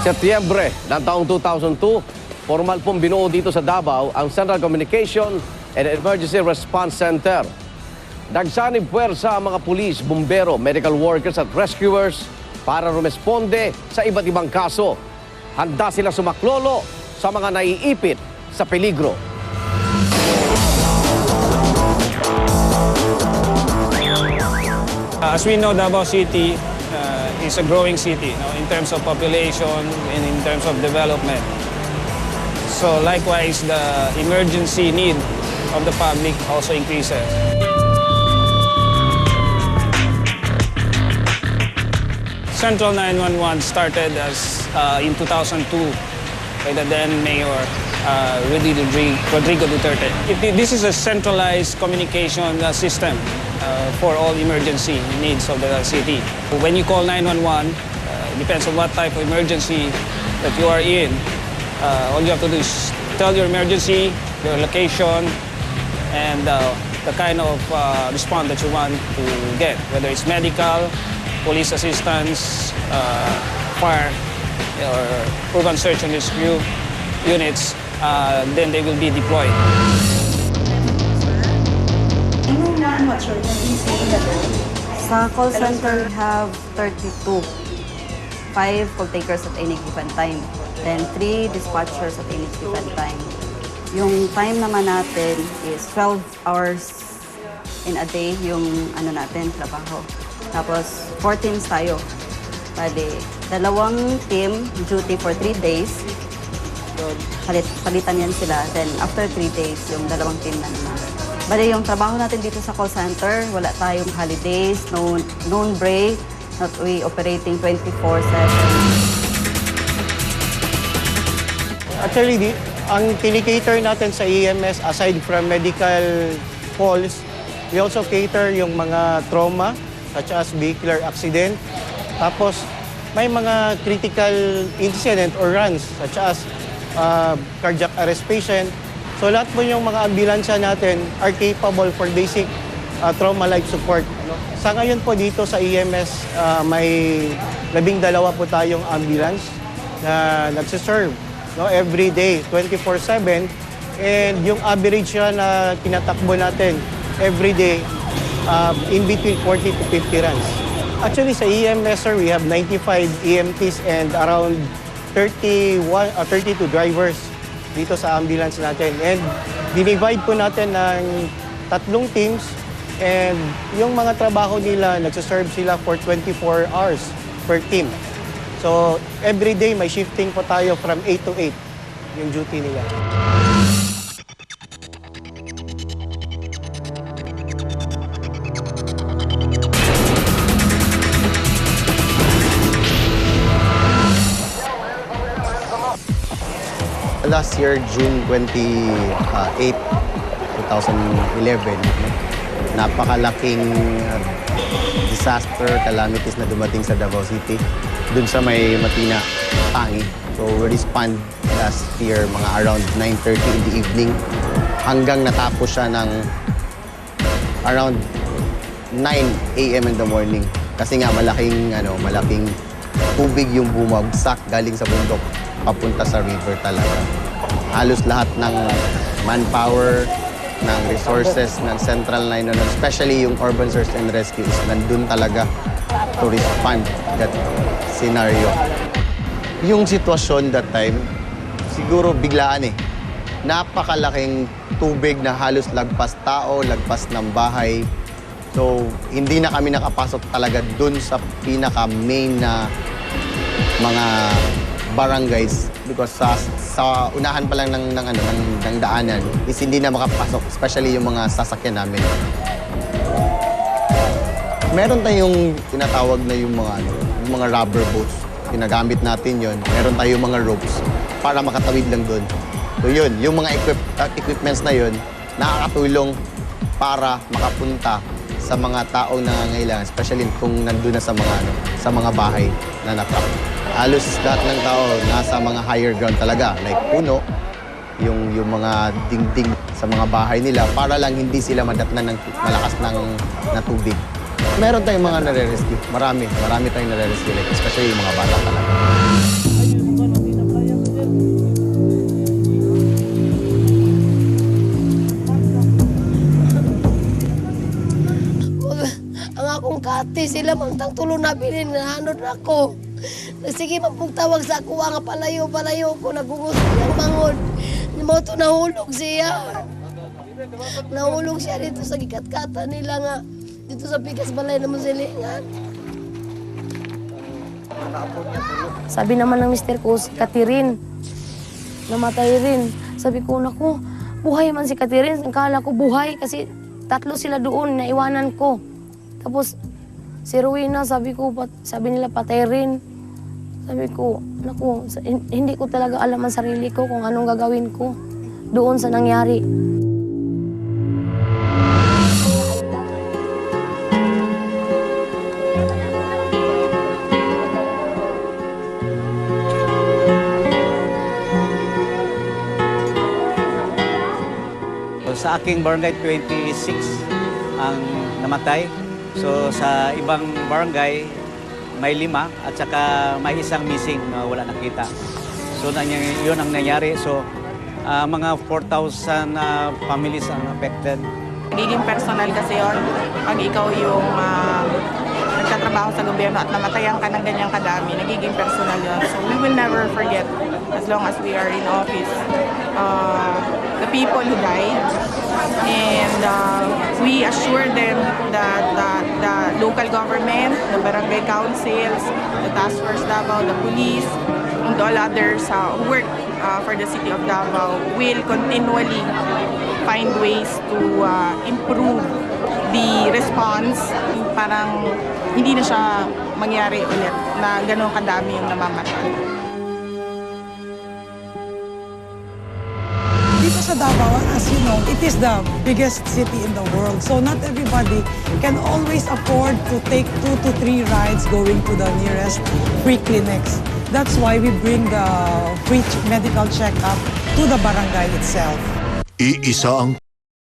Setyembre ng taong 2002, formal pong binuo dito sa Davao ang Central Communication and Emergency Response Center. Nagsanib puwersa ang mga pulis, bumbero, medical workers at rescuers para rumesponde sa iba't ibang kaso. Handa sila sumaklolo sa mga naiipit sa peligro. As we know, Davao City is a growing city, in terms of population and in terms of development. So likewise, the emergency need of the public also increases. Central 911 started as in 2002 by the then Mayor Rodrigo Duterte. This is a centralized communication system for all emergency needs of the city. When you call 911, depends on what type of emergency that you are in. All you have to do is tell your emergency, your location, and the kind of response that you want to get, whether it's medical, police assistance, fire, or urban search and rescue units, then they will be deployed. Sa call center, we have 32. 5 call takers at any given time. Then 3 dispatchers at any given time. Yung time naman natin is 12 hours in a day yung natin, trabaho. Tapos 4 teams tayo. Bali, 2 team duty for 3 days. So, palitan yan sila. Then after 3 days, yung 2 team na naman. Bali, yung trabaho natin dito sa call center, wala tayong holidays, no break, not we operating 24/7. Actually, ang tinikater natin sa EMS, aside from medical calls, we also cater yung mga trauma, such as vehicular accident. Tapos, may mga critical incident or runs, such as cardiac arrest patient. So, lahat po yung mga ambulansya natin are capable for basic trauma life support. Sa ngayon po dito sa EMS, may 12 po tayong ambulance na nagsiserve every day, 24/7. And yung average na tinatakbo natin every day, in between 40 to 50 runs. Actually, sa EMS, sir, we have 95 EMTs and around 32 drivers dito sa ambulance natin. And dinivide po natin ng 3 teams. And yung mga trabaho nila, nagsaserve sila for 24 hours per team. So, every day may shifting po tayo from 8 to 8 yung duty nila. Last year, June 28, 2011, napakalaking disaster, calamities na dumating sa Davao City. Dun sa may Matina, Tangi. So we respond last year mga around 9:30 in the evening hanggang natapos siya ng around 9 a.m. in the morning. Kasi nga malaking tubig yung bumagsak galing sa bundok papunta sa river talaga. Halos lahat ng manpower, ng resources ng Central 911, especially yung Urban Search and Rescue, is nandun talaga to respond that scenario. Yung sitwasyon that time, siguro biglaan Napakalaking tubig na halos lagpas tao, lagpas ng bahay. So, hindi na kami nakapasok talaga dun sa pinaka-main na mga barangays because sa unahan pa lang ng daanan is hindi na makapasok, especially yung mga sasakyan namin. Meron tayong tinatawag na yung mga rubber boats. Ginagamit natin yon. Meron tayong mga ropes para makatawid lang doon. So yun, yung mga equipments na yun, nakakatulong para makapunta sa mga taong nangangailangan, especially kung nandun na sa mga bahay na natrap. Halos lahat ng tao nasa mga higher ground talaga, like puno, yung mga dingding sa mga bahay nila para lang hindi sila madatnan ng malakas na tubig. Meron tayong mga nare-rescue. Marami tayong nare-rescue, like, especially yung mga bata talaga. ate sila mangtang tulo na bilin na hanod na ako. Sige mapugtawag sa ako nga palayo ko nagugos ng mangod. Mo to nahulog siya. Nahulog siya dito sa gikat-kata nila nga dito sa Pikas Balay na Musilingan. Sabi naman ng mister ko, si Catherine, namatay rin. Sabi ko, naku, buhay man si Catherine. Akala ko buhay kasi 3 sila doon, naiwanan ko. Tapos, si Rowena, sabi nila patay rin. Sabi ko, naku, hindi ko talaga alam ang sarili ko kung anong gagawin ko doon sa nangyari. So, sa aking barangay, 26 ang namatay. So sa ibang barangay, may 5 at saka may isang missing na wala nakita. So yun ang nangyari. So mga 4,000 families ang affected. Nagiging personal kasi yun pag ikaw yung nagtatrabaho sa gobyerno at namatayan ka ng ganyang kadami, nagiging personal yun. So we will never forget as long as we are in office the people who died, and we assure them that the local government, the barangay councils, the task force Davao, the police, and all others who work for the city of Davao will continually find ways to improve the response. Parang hindi na siya mangyari ulit na ganun kadami yung namamatay. Dito sa Davao, as you know, it is the biggest city in the world. So not everybody can always afford to take 2 to 3 rides going to the nearest free clinics. That's why we bring the free medical checkup to the barangay itself. Iisa ang